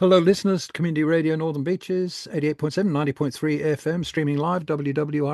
Hello, listeners. Community Radio Northern Beaches, 88.7, 90.3 FM, streaming live, wwrmb.org.au.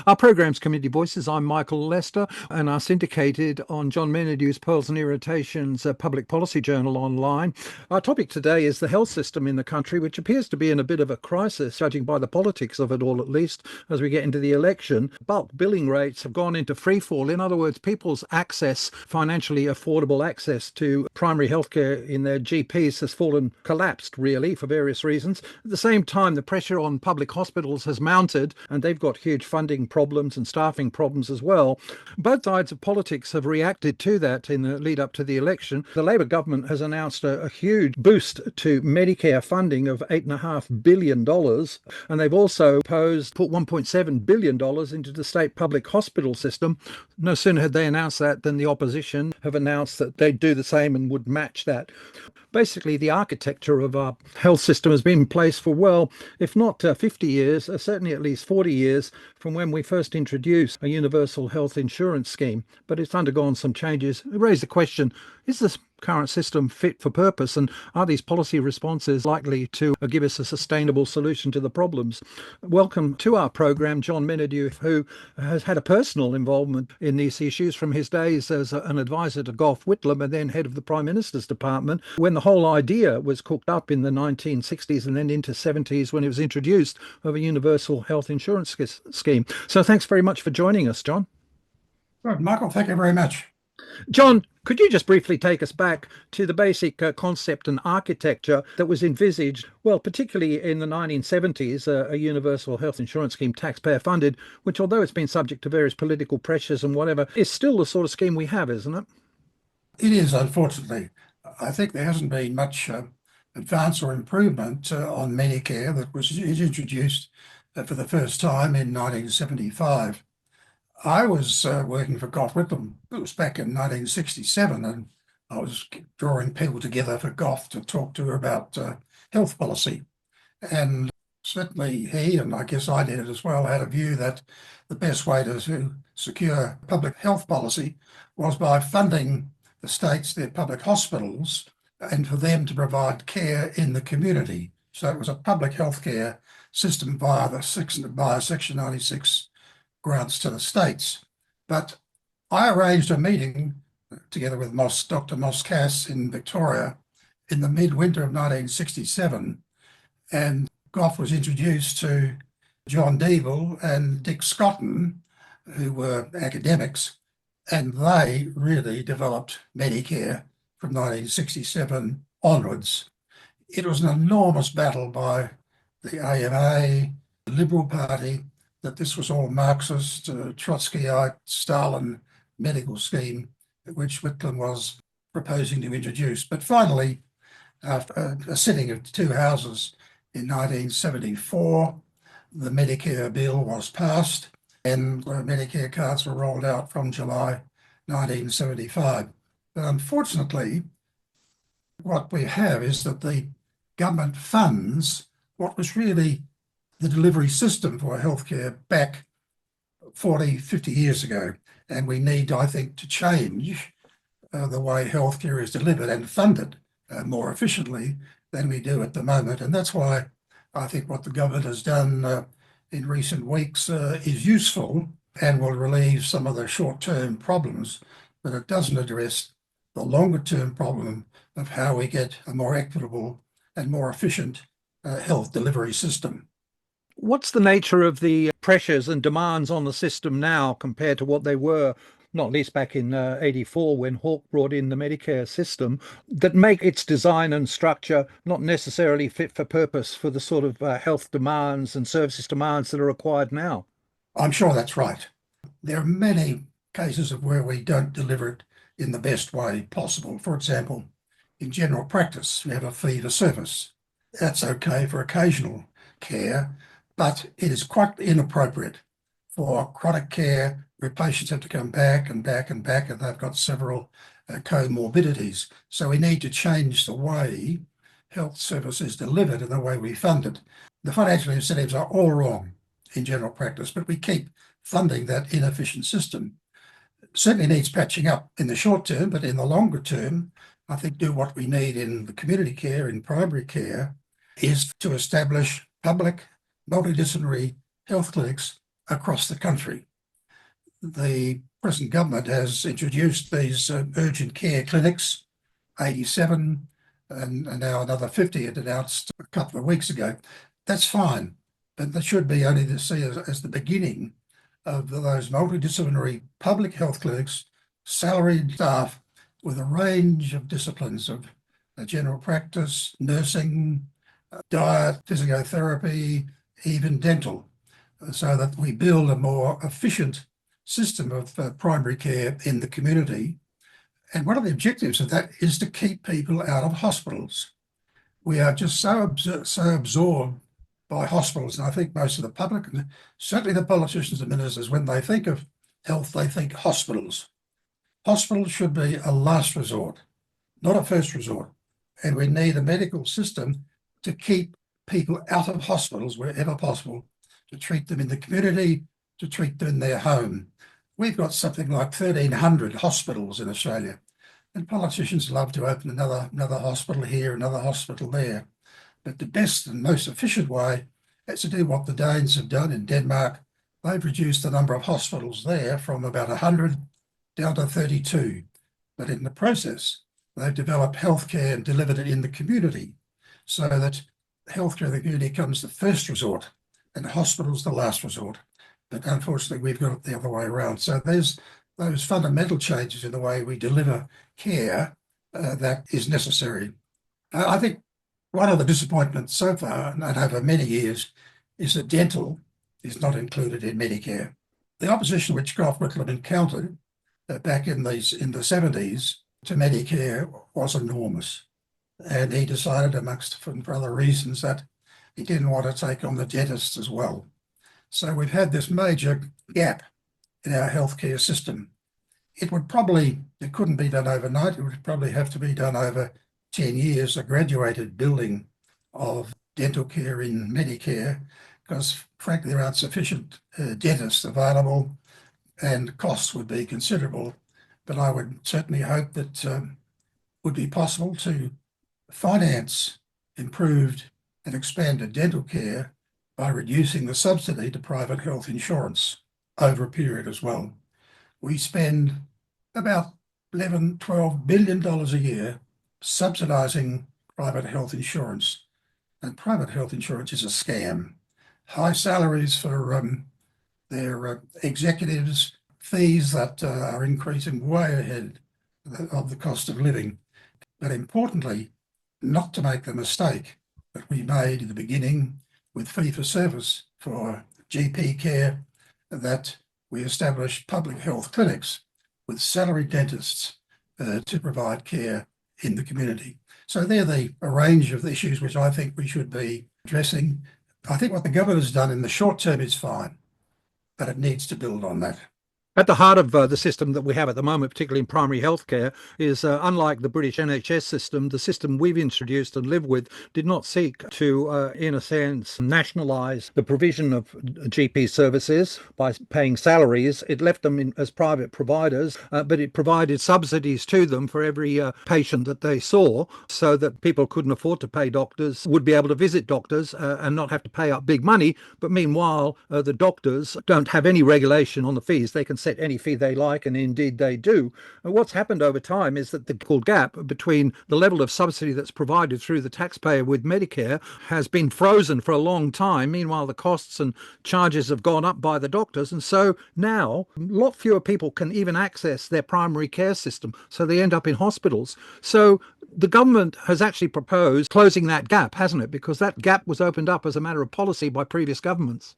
Our program's Community Voices. I'm Michael Lester, and are syndicated on John Menadue's Pearls and Irritations public policy journal online. Our topic today is the health system in the country, which appears to be in a bit of a crisis, judging by the politics of it all, at least, as we get into the election. Bulk billing rates have gone into freefall. In other words, people's access, financially affordable access to primary healthcare in their GPs has collapsed, really, for various reasons. At the same time, the pressure on public hospitals has mounted, and they've got huge funding problems and staffing problems as well. Both sides of politics have reacted to that in the lead up to the election. The Labor government has announced a huge boost to Medicare funding of $8.5 billion, and they've also put $1.7 billion into the state public hospital system. No sooner had they announced that than the opposition have announced that they'd do the same and would match that. Basically, the architecture of our health system has been in place for, well, if not 50 years, certainly at least 40 years from when we first introduced a universal health insurance scheme. But it's undergone some changes. It raised the question, is this current system fit for purpose, and are these policy responses likely to give us a sustainable solution to the problems? Welcome to our program, John Menadue, who has had a personal involvement in these issues from his days as an advisor to Gough Whitlam and then head of the Prime Minister's Department, when the whole idea was cooked up in the 1960s and then into 70s when it was introduced of a universal health insurance scheme. So thanks very much for joining us, John. Good, Michael, thank you very much. John, could you just briefly take us back to the basic concept and architecture that was envisaged, well, particularly in the 1970s, a universal health insurance scheme, taxpayer funded, which, although it's been subject to various political pressures and whatever, is still the sort of scheme we have, isn't it? It is, unfortunately. I think there hasn't been much advance or improvement on Medicare that was introduced for the first time in 1975. I was working for Gough Whitlam. It was back in 1967, and I was drawing people together for Gough to talk to about health policy. And certainly he, and I guess I did it as well, had a view that the best way to secure public health policy was by funding the states, their public hospitals, and for them to provide care in the community. So it was a public health care system via Section 96 grants to the states. But I arranged a meeting together with Dr. Cass in Victoria in the midwinter of 1967, and Gough was introduced to John Deeble and Dick Scotton, who were academics, and they really developed Medicare from 1967 onwards. It was an enormous battle by the AMA, the Liberal Party, that this was all Marxist, Trotskyite, Stalin medical scheme, which Whitlam was proposing to introduce. But finally, after a sitting of two houses in 1974, the Medicare bill was passed and Medicare cards were rolled out from July 1975. But unfortunately, what we have is that the government funds what was really the delivery system for healthcare back 40, 50 years ago. And we need, I think, to change the way healthcare is delivered and funded more efficiently than we do at the moment. And that's why I think what the government has done in recent weeks is useful and will relieve some of the short-term problems, but it doesn't address the longer-term problem of how we get a more equitable and more efficient health delivery system. What's the nature of the pressures and demands on the system now compared to what they were, not least back in 84 when Hawke brought in the Medicare system, that make its design and structure not necessarily fit for purpose for the sort of health demands and services demands that are required now? I'm sure that's right. There are many cases of where we don't deliver it in the best way possible. For example, in general practice, we have a fee for service. That's okay for occasional care, but it is quite inappropriate for chronic care where patients have to come back and back and back, and they've got several comorbidities. So we need to change the way health service is delivered and the way we fund it. The financial incentives are all wrong in general practice, but we keep funding that inefficient system. It certainly needs patching up in the short term, but in the longer term, I think do what we need in the community care, in primary care, is to establish public multidisciplinary health clinics across the country. The present government has introduced these urgent care clinics, 87, and now another 50 it announced a couple of weeks ago. That's fine, but that should be only to see as the beginning of those multidisciplinary public health clinics, salaried staff with a range of disciplines of general practice, nursing, diet, physiotherapy, even dental, so that we build a more efficient system of primary care in the community. And one of the objectives of that is to keep people out of hospitals. We are just so absorbed by hospitals, and I think most of the public, and certainly the politicians and ministers, when they think of health, they think hospitals. Hospitals should be a last resort, not a first resort. And we need a medical system to keep people out of hospitals wherever possible, to treat them in the community, to treat them in their home. We've got something like 1,300 hospitals in Australia, and politicians love to open another hospital here, another hospital there. But the best and most efficient way is to do what the Danes have done in Denmark. They've reduced the number of hospitals there from about 100 down to 32. But in the process, they've developed healthcare and delivered it in the community so that healthcare in the community comes the first resort and hospitals the last resort. But unfortunately, we've got it the other way around. So there's those fundamental changes in the way we deliver care that is necessary. I think one of the disappointments so far, and over many years, is that dental is not included in Medicare. The opposition which Gough Whitlam encountered back in the 70s to Medicare was enormous. And he decided, amongst for other reasons, that he didn't want to take on the dentists as well. So we've had this major gap in our healthcare system. It couldn't be done overnight. It would probably have to be done over 10 years, a graduated building of dental care in Medicare, because frankly, there aren't sufficient dentists available and costs would be considerable. But I would certainly hope that it would be possible to finance improved and expanded dental care by reducing the subsidy to private health insurance over a period as well. We spend about $11-12 billion a year subsidising private health insurance, and private health insurance is a scam. High salaries for their executives, fees that are increasing way ahead of the cost of living. But importantly, not to make the mistake that we made in the beginning with fee-for-service for GP care, that we established public health clinics with salaried dentists to provide care in the community. So they're a range of issues which I think we should be addressing. I think what the government has done in the short term is fine, but it needs to build on that. At the heart of the system that we have at the moment, particularly in primary healthcare, is unlike the British NHS system, the system we've introduced and live with did not seek to, in a sense, nationalise the provision of GP services by paying salaries. It left them as private providers, but it provided subsidies to them for every patient that they saw, so that people couldn't afford to pay doctors, would be able to visit doctors and not have to pay up big money. But meanwhile, the doctors don't have any regulation on the fees. They can set any fee they like, and indeed they do. And what's happened over time is that the gap between the level of subsidy that's provided through the taxpayer with Medicare has been frozen for a long time. Meanwhile, the costs and charges have gone up by the doctors, and so now a lot fewer people can even access their primary care system, so they end up in hospitals. So the government has actually proposed closing that gap, hasn't it? Because that gap was opened up as a matter of policy by previous governments.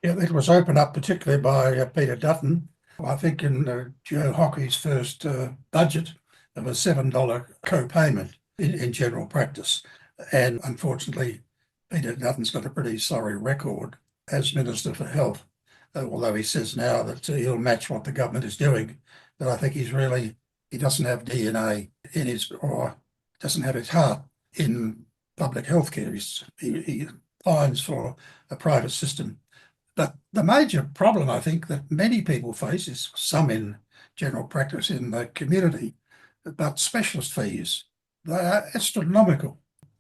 Yeah, it was opened up particularly by Peter Dutton. I think in Joe Hockey's first budget of a $7 co-payment in general practice. And unfortunately, Peter Dutton's got a pretty sorry record as Minister for Health, although he says now that he'll match what the government is doing. But I think he doesn't have DNA in his, or doesn't have his heart in public health care. He pines for a private system. But the major problem, I think, that many people face is some in general practice in the community, but specialist fees. They are astronomical,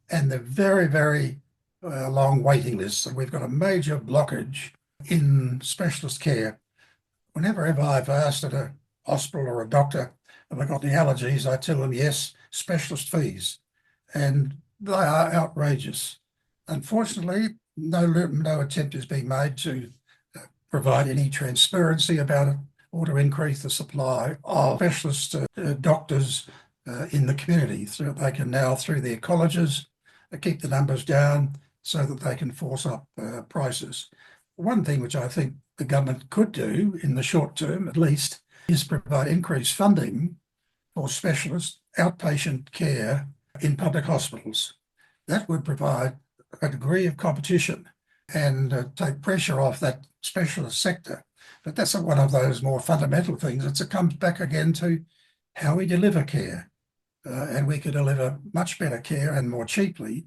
and they're very, very long waiting lists. And we've got a major blockage in specialist care. Whenever I've asked at a hospital or a doctor, have I got any allergies, I tell them yes, specialist fees. And they are outrageous. Unfortunately, no attempt is being made to provide any transparency about it or to increase the supply of specialist doctors in the community, so that they can now, through their colleges, keep the numbers down so that they can force up prices. One thing which I think the government could do in the short term, at least, is provide increased funding for specialist outpatient care in public hospitals. That would provide a degree of competition and take pressure off that specialist sector. But that's one of those more fundamental things. It comes back again to how we deliver care. And we could deliver much better care and more cheaply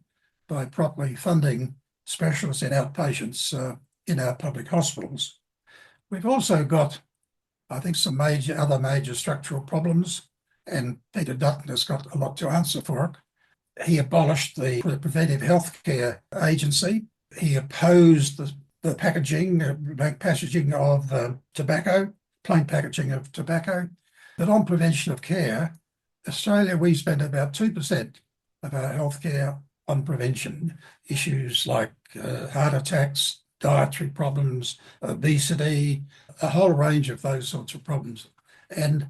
by properly funding specialists and outpatients in our public hospitals. We've also got, I think, some other major structural problems, and Peter Dutton has got a lot to answer for it. He abolished the Preventive Healthcare Agency. He opposed the packaging of tobacco, plain packaging of tobacco. But on prevention of care, Australia, we spend about 2% of our healthcare on prevention. Issues like heart attacks, dietary problems, obesity, a whole range of those sorts of problems. And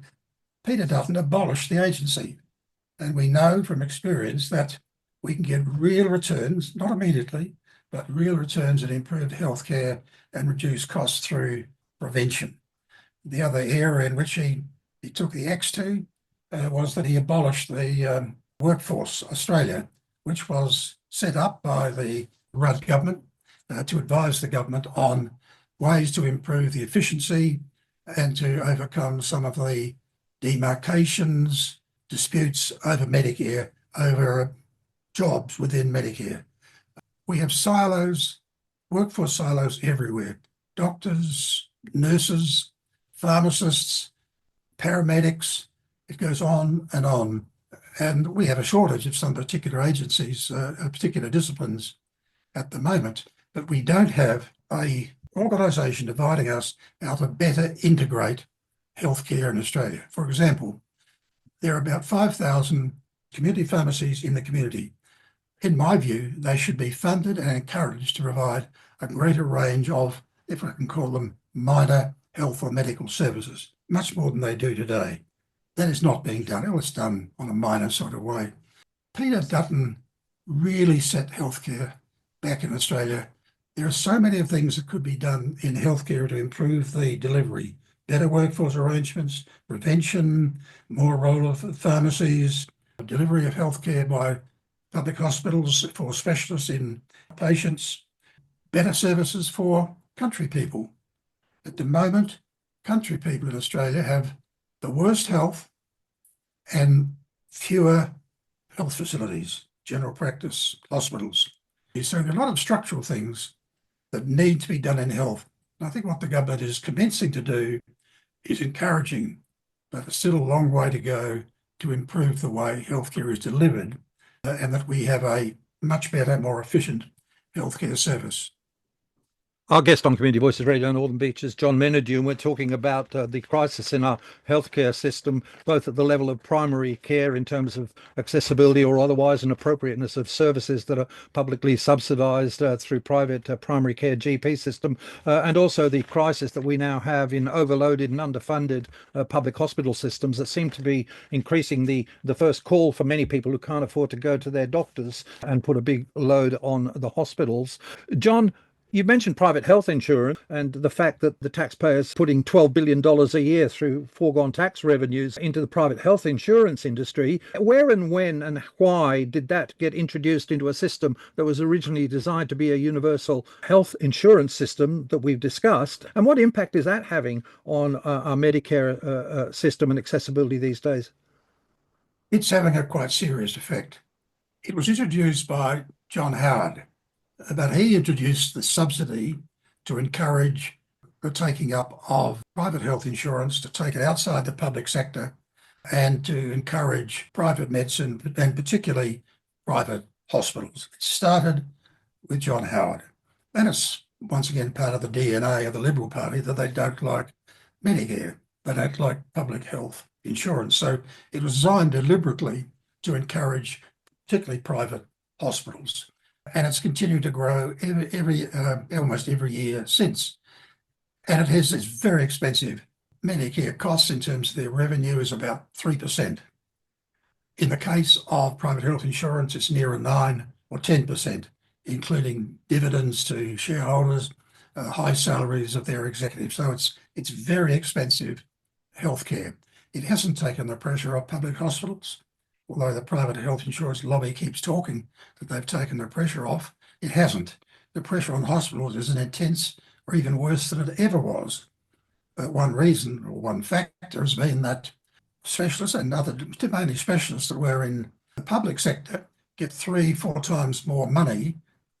Peter Dutton abolished the agency. And we know from experience that we can get real returns, not immediately, but real returns in improved healthcare and reduced costs through prevention. The other area in which he took the axe to was that he abolished the Workforce Australia, which was set up by the Rudd government to advise the government on ways to improve the efficiency and to overcome some of the demarcations, disputes over Medicare, over jobs within Medicare. We have silos, workforce silos everywhere. Doctors, nurses, pharmacists, paramedics, it goes on. And we have a shortage of some particular agencies, particular disciplines at the moment, but we don't have an organisation dividing us how to better integrate healthcare in Australia. For example, there are about 5,000 community pharmacies in the community. In my view, they should be funded and encouraged to provide a greater range of, if I can call them, minor health or medical services, much more than they do today. That is not being done. It's done on a minor sort of way. Peter Dutton really set healthcare back in Australia. There are so many things that could be done in healthcare to improve the delivery. Better workforce arrangements, prevention, more role of pharmacies, delivery of healthcare by public hospitals for specialists in patients, better services for country people. At the moment, country people in Australia have the worst health and fewer health facilities, general practice, hospitals. So there are a lot of structural things that need to be done in health. And I think what the government is commencing to do is encouraging, but there's still a long way to go to improve the way healthcare is delivered and that we have a much better, more efficient healthcare service. Our guest on Community Voices Radio Northern Beach is John Menadue, and we're talking about the crisis in our healthcare system, both at the level of primary care in terms of accessibility or otherwise and appropriateness of services that are publicly subsidised through private primary care GP system, and also the crisis that we now have in overloaded and underfunded public hospital systems that seem to be increasing the first call for many people who can't afford to go to their doctors and put a big load on the hospitals. John, you mentioned private health insurance and the fact that the taxpayers putting $12 billion a year through foregone tax revenues into the private health insurance industry. Where and when and why did that get introduced into a system that was originally designed to be a universal health insurance system that we've discussed? And what impact is that having on our Medicare system and accessibility these days? It's having a quite serious effect. It was introduced by John Howard, but he introduced the subsidy to encourage the taking up of private health insurance, to take it outside the public sector and to encourage private medicine and particularly private hospitals. It started with John Howard. And it's once again part of the DNA of the Liberal Party that they don't like Medicare. They don't like public health insurance. So it was designed deliberately to encourage particularly private hospitals. And it's continued to grow almost every year since. And it has this very expensive Medicare costs in terms of their revenue is about 3%. In the case of private health insurance, it's nearer 9 or 10%, including dividends to shareholders, high salaries of their executives. So it's very expensive healthcare. It hasn't taken the pressure off public hospitals, although the private health insurance lobby keeps talking that they've taken the pressure off. It hasn't. The pressure on hospitals is as intense or even worse than it ever was. One reason or one factor has been that specialists and mainly specialists that were in the public sector get 3-4 times more money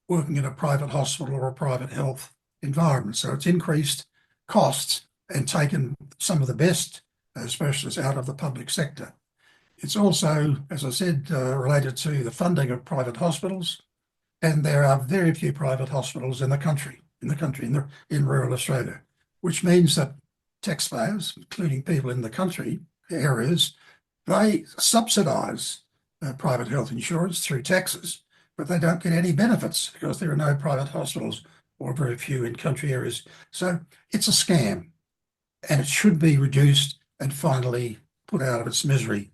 working in a private hospital or a private health environment. So it's increased costs and taken some of the best specialists out of the public sector. It's also, as I said, related to the funding of private hospitals, and there are very few private hospitals in rural Australia, which means that taxpayers, including people in the country areas, they subsidise private health insurance through taxes, but they don't get any benefits because there are no private hospitals or very few in country areas. So it's a scam, and it should be reduced and finally put out of its misery.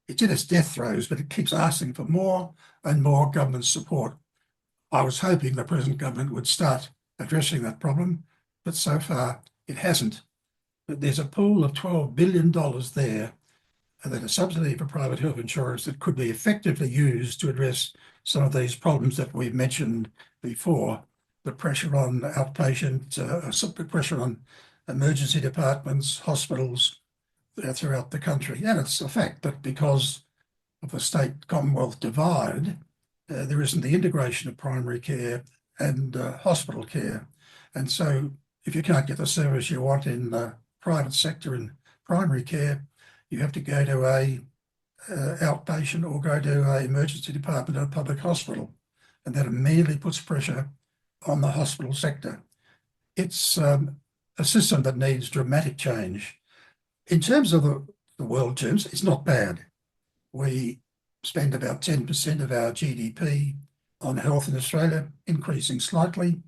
It's in its death throes, but it keeps asking for more and more government support. I was hoping the present government would start addressing that problem, but so far it hasn't. But there's a pool of $12 billion there that a subsidy for private health insurance that could be effectively used to address some of these problems that we've mentioned before, the pressure on outpatient, the pressure on emergency departments, hospitals throughout the country. And it's a fact that because of the state-commonwealth divide, there isn't the integration of primary care and hospital care. And so if you can't get the service you want in the private sector in primary care, you have to go to a outpatient or go to an emergency department at a public hospital. And that immediately puts pressure on the hospital sector. It's a system that needs dramatic change. In terms of the world terms, it's not bad. We spend about 10% of our GDP on health in Australia, increasing slightly,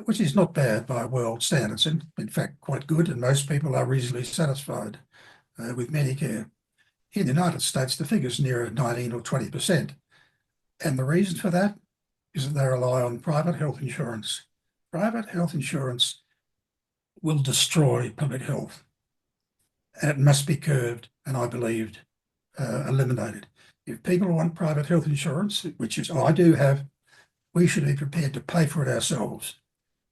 which is not bad by world standards, and in fact quite good, and most people are reasonably satisfied with Medicare. In the United States, the figure's nearer 19 or 20%. And the reason for that is that they rely on private health insurance. Private health insurance will destroy public health, and it must be curbed and, I believe, eliminated. If people want private health insurance, which is I do have, we should be prepared to pay for it ourselves.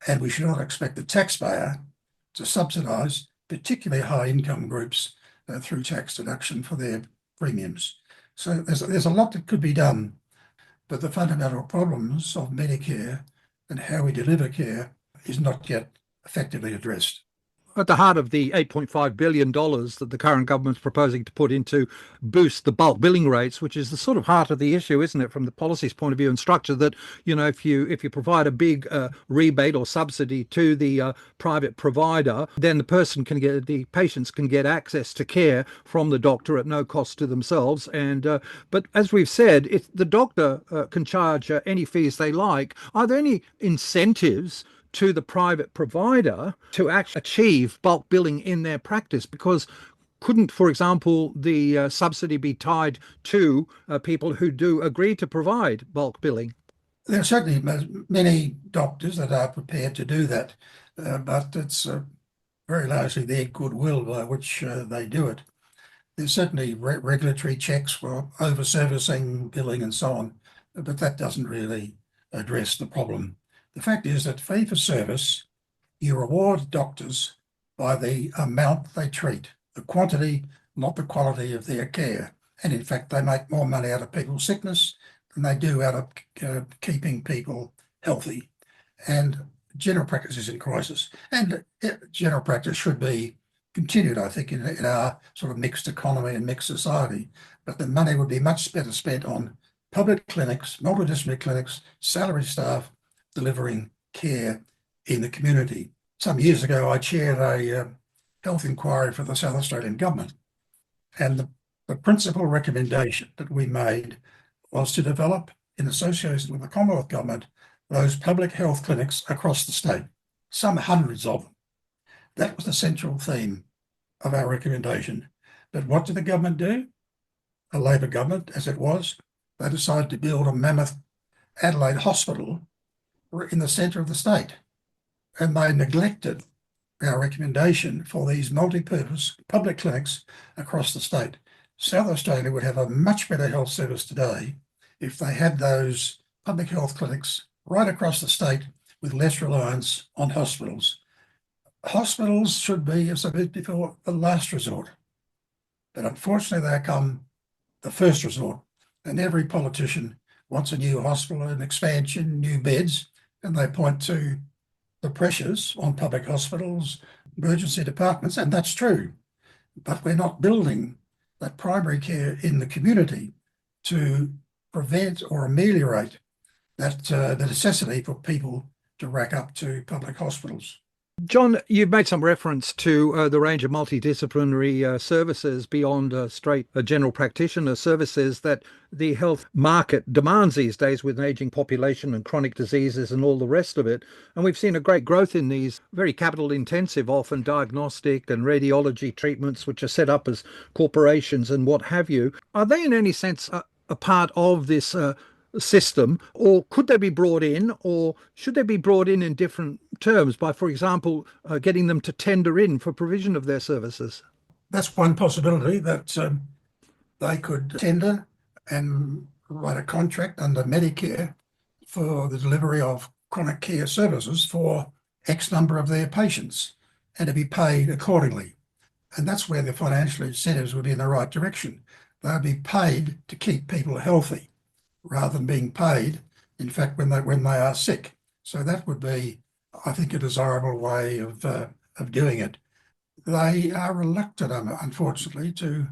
And we should not expect the taxpayer to subsidise particularly high income groups through tax deduction for their premiums. So there's a lot that could be done, but the fundamental problems of Medicare and how we deliver care is not yet effectively addressed. At the heart of the $8.5 billion that the current government's proposing to put into boost the bulk billing rates, which is the sort of heart of the issue, isn't it, from the policy's point of view and structure, that, you know, if you provide a big rebate or subsidy to the private provider, then the patients can get access to care from the doctor at no cost to themselves. And but as we've said, if the doctor can charge any fees they like, are there any incentives to the private provider to actually achieve bulk billing in their practice? Because couldn't, for example, the subsidy be tied to people who do agree to provide bulk billing? There are certainly many doctors that are prepared to do that, but it's very largely their goodwill by which they do it. There's certainly regulatory checks for over-servicing, billing and so on, but that doesn't really address the problem. The fact is that fee-for-service, you reward doctors by the amount they treat, the quantity, not the quality of their care. And in fact, they make more money out of people's sickness than they do out of keeping people healthy. And general practice is in crisis. And general practice should be continued, I think, in our sort of mixed economy and mixed society. But the money would be much better spent on public clinics, multidisciplinary clinics, salaried staff delivering care in the community. Some years ago, I chaired a health inquiry for the South Australian government. And the principal recommendation that we made was to develop, in association with the Commonwealth Government, those public health clinics across the state, some hundreds of them. That was the central theme of our recommendation. But what did the government do? A Labor government, as it was, they decided to build a mammoth Adelaide hospital in the centre of the state. And they neglected our recommendation for these multi-purpose public clinics across the state. South Australia would have a much better health service today if they had those public health clinics right across the state with less reliance on hospitals. Hospitals should be, as I said before, the last resort. But unfortunately, they become the first resort. And every politician wants a new hospital, an expansion, new beds, and they point to the pressures on public hospitals, emergency departments, and that's true. But we're not building that primary care in the community to prevent or ameliorate that the necessity for people to rack up to public hospitals. John, you've made some reference to the range of multidisciplinary services beyond straight general practitioner services that the health market demands these days with an ageing population and chronic diseases and all the rest of it. And we've seen a great growth in these very capital intensive, often diagnostic and radiology treatments, which are set up as corporations and what have you. Are they in any sense a part of this system, or could they be brought in, or should they be brought in different terms by, for example, getting them to tender in for provision of their services? That's one possibility, that they could tender and write a contract under Medicare for the delivery of chronic care services for X number of their patients and to be paid accordingly. And that's where the financial incentives would be in the right direction. They'd be paid to keep people healthy, rather than being paid, in fact, when they are sick. So that would be, I think, a desirable way of doing it. They are reluctant, unfortunately, to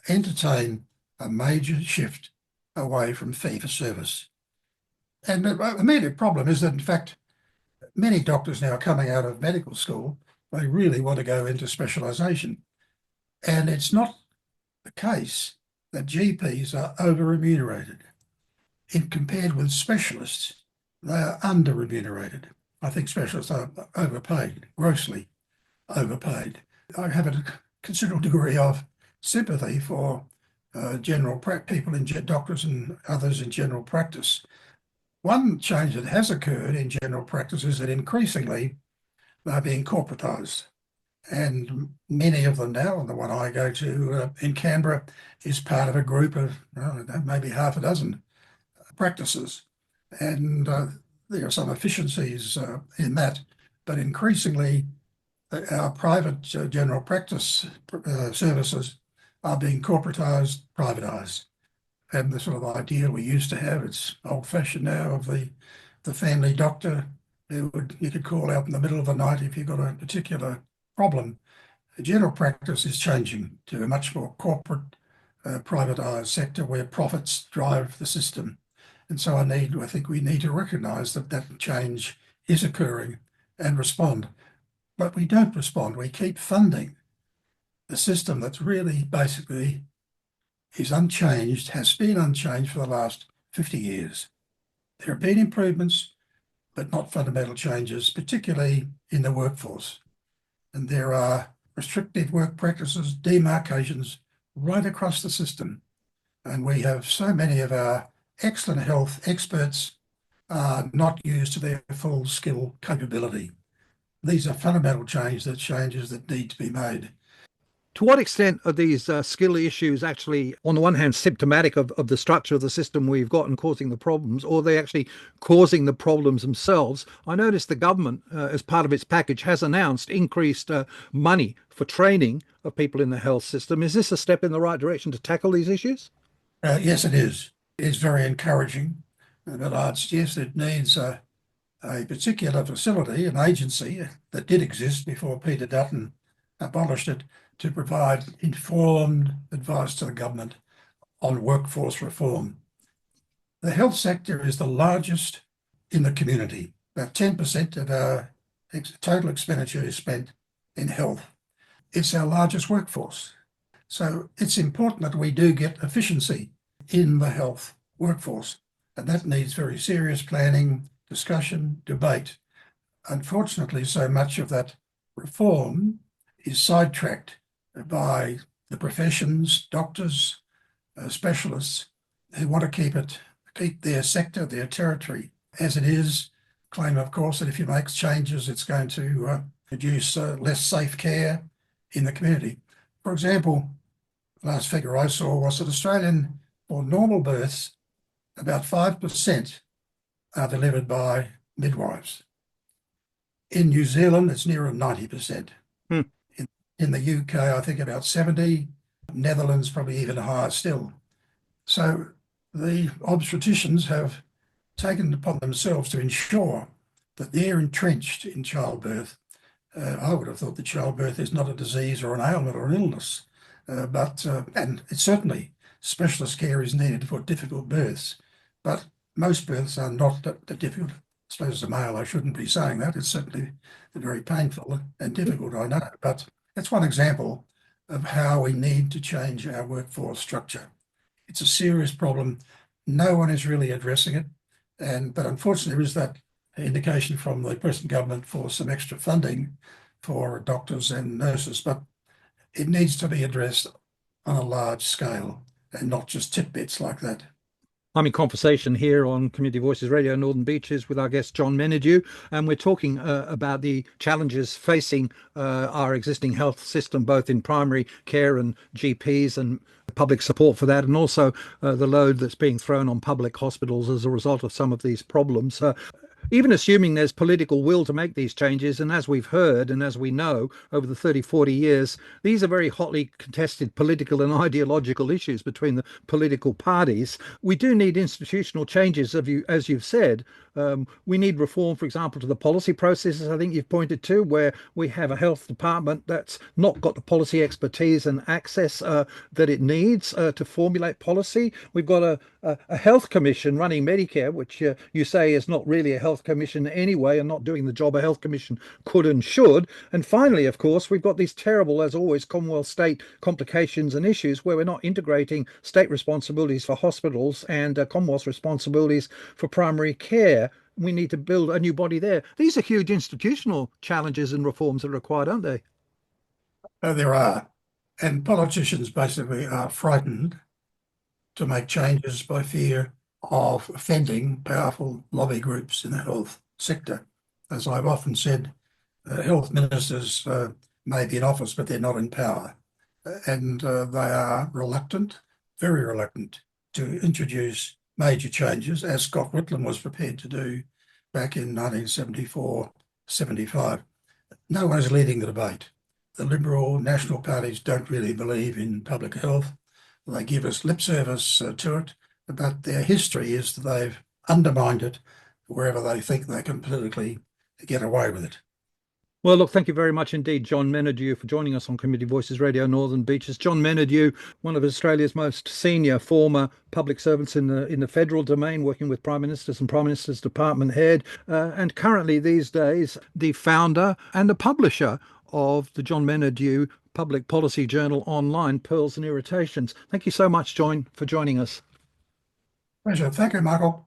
entertain a major shift away from fee-for-service. And the immediate problem is that, in fact, many doctors now coming out of medical school, they really want to go into specialisation. And it's not the case that GPs are over-remunerated. Compared with specialists, they are under-remunerated. I think specialists are overpaid, grossly overpaid. I have a considerable degree of sympathy for people doctors and others in general practice. One change that has occurred in general practice is that increasingly they're being corporatised. And many of them now, and the one I go to in Canberra, is part of a group of maybe half a dozen practices, and there are some efficiencies in that, but increasingly our private general practice services are being corporatised, privatised, and the sort of ideal we used to have, it's old-fashioned now, of the family doctor who you could call out in the middle of the night if you've got a particular problem. The general practice is changing to a much more corporate, privatised sector where profits drive the system. And so I think we need to recognise that change is occurring and respond. But we don't respond. We keep funding the system that's really basically is unchanged, has been unchanged for the last 50 years. There have been improvements, but not fundamental changes, particularly in the workforce. And there are restrictive work practices, demarcations right across the system. And we have so many of our excellent health experts are not used to their full skill capability. These are fundamental changes that need to be made. To what extent are these skill issues actually, on the one hand, symptomatic of the structure of the system we've got and causing the problems, or are they actually causing the problems themselves? I noticed the government, as part of its package, has announced increased money for training of people in the health system. Is this a step in the right direction to tackle these issues? Yes, it is. It is very encouraging, but I'd suggest it needs a particular facility, an agency that did exist before Peter Dutton abolished it to provide informed advice to the government on workforce reform. The health sector is the largest in the community. About 10% of our total expenditure is spent in health. It's our largest workforce. So it's important that we do get efficiency in the health workforce, and that needs very serious planning, discussion, debate. Unfortunately, so much of that reform is sidetracked by the professions, doctors, specialists who want to keep their sector, their territory as it is. Claim, of course, that if you make changes, it's going to produce less safe care in the community. For example, the last figure I saw was that for normal births, about 5% are delivered by midwives. In New Zealand, it's nearer 90%. Hmm. In the UK, I think about 70%, Netherlands probably even higher still. So the obstetricians have taken upon themselves to ensure that they're entrenched in childbirth. I would have thought that childbirth is not a disease or an ailment or an illness, and it's certainly specialist care is needed for difficult births, but most births are not that difficult. I suppose as a male, I shouldn't be saying that. It's certainly very painful and difficult, I know, but it's one example of how we need to change our workforce structure. It's a serious problem. No one is really addressing it, but unfortunately there is that indication from the present government for some extra funding for doctors and nurses, but it needs to be addressed on a large scale and not just tidbits like that. I'm in conversation here on Community Voices Radio Northern Beaches with our guest John Menadue, and we're talking about the challenges facing our existing health system, both in primary care and GPs and public support for that, and also the load that's being thrown on public hospitals as a result of some of these problems. Even assuming there's political will to make these changes, and as we've heard and as we know over the 30, 40 years, these are very hotly contested political and ideological issues between the political parties. We do need institutional changes, as you've said. We need reform, for example, to the policy processes, I think you've pointed to, where we have a health department that's not got the policy expertise and access that it needs to formulate policy. We've got a health commission running Medicare, which you say is not really a health commission anyway and not doing the job a health commission could and should. And finally, of course, we've got these terrible, as always, Commonwealth state complications and issues where we're not integrating state responsibilities for hospitals and Commonwealth responsibilities for primary care. We need to build a new body there. These are huge institutional challenges and reforms that are required, aren't they? There are. And politicians basically are frightened to make changes by fear of offending powerful lobby groups in the health sector. As I've often said, health ministers may be in office, but they're not in power. And they are reluctant, very reluctant, to introduce major changes, as Scott Whitlam was prepared to do back in 1974-75. No one is leading the debate. The Liberal national parties don't really believe in public health. They give us lip service to it, but their history is that they've undermined it wherever they think they can politically get away with it. Well, look, thank you very much indeed, John Menadue, for joining us on Community Voices Radio Northern Beaches. John Menadue, one of Australia's most senior former public servants in the federal domain, working with prime ministers and prime minister's department head, and currently these days the founder and the publisher of the John Menadue Public Policy Journal online, Pearls and Irritations. Thank you so much, John, for joining us. Pleasure. Thank you, Michael.